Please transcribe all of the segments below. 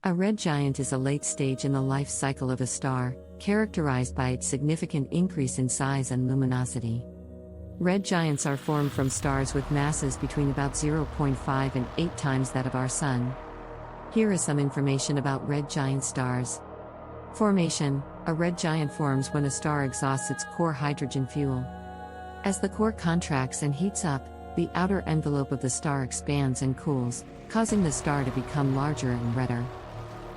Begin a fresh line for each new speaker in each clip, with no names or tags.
A red giant is a late stage in the life cycle of a star, characterized by its significant increase in size and luminosity. Red giants are formed from stars with masses between about 0.5 and 8 times that of our Sun. Here is some information about red giant stars. Formation: a red giant forms when a star exhausts its core hydrogen fuel. As the core contracts and heats up, the outer envelope of the star expands and cools, causing the star to become larger and redder.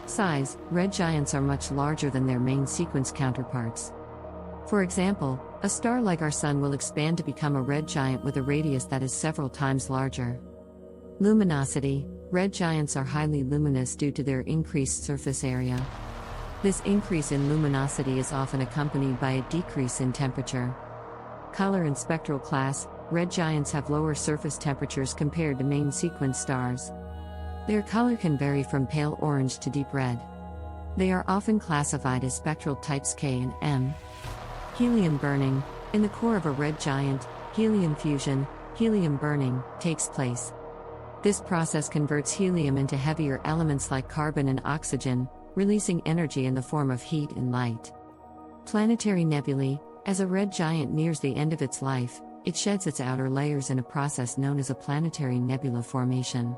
Size: red giants are much larger than their main sequence counterparts. For example, a star like our Sun will expand to become a red giant with a radius that is several times larger. Luminosity: red giants are highly luminous due to their increased surface area. This increase in luminosity is often accompanied by a decrease in temperature. Color and spectral class: red giants have lower surface temperatures compared to main sequence stars. Their color can vary from pale orange to deep red. They are often classified as spectral types K and M. Helium burning: in the core of a red giant, helium fusion, helium burning, takes place. This process converts helium into heavier elements like carbon and oxygen, releasing energy in the form of heat and light. Planetary nebulae: as a red giant nears the end of its life, it sheds its outer layers in a process known as a planetary nebula formation.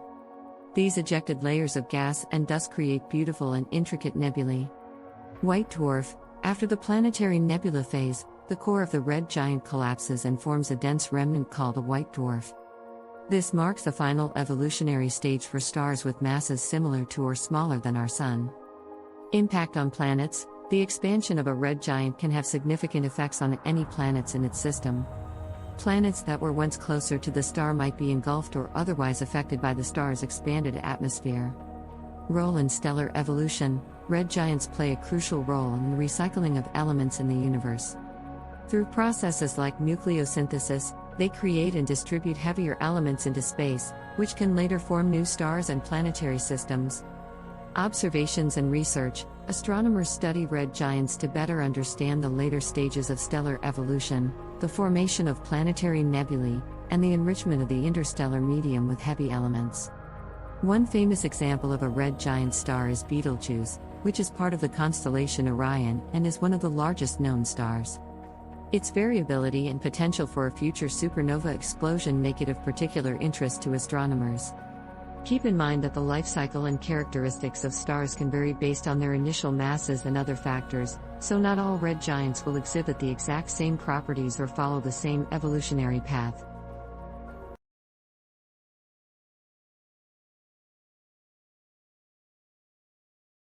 These ejected layers of gas and dust create beautiful and intricate nebulae. White dwarf: after the planetary nebula phase, the core of the red giant collapses and forms a dense remnant called a white dwarf. This marks the final evolutionary stage for stars with masses similar to or smaller than our Sun. Impact on planets: the expansion of a red giant can have significant effects on any planets in its system. Planets that were once closer to the star might be engulfed or otherwise affected by the star's expanded atmosphere. Role in stellar evolution: red giants play a crucial role in the recycling of elements in the universe. Through processes like nucleosynthesis, they create and distribute heavier elements into space, which can later form new stars and planetary systems. Observations and research: astronomers study red giants to better understand the later stages of stellar evolution, the formation of planetary nebulae, and the enrichment of the interstellar medium with heavy elements. One famous example of a red giant star is Betelgeuse, which is part of the constellation Orion and is one of the largest known stars. Its variability and potential for a future supernova explosion make it of particular interest to astronomers. Keep in mind that the life cycle and characteristics of stars can vary based on their initial masses and other factors, so not all red giants will exhibit the exact same properties or follow the same evolutionary path.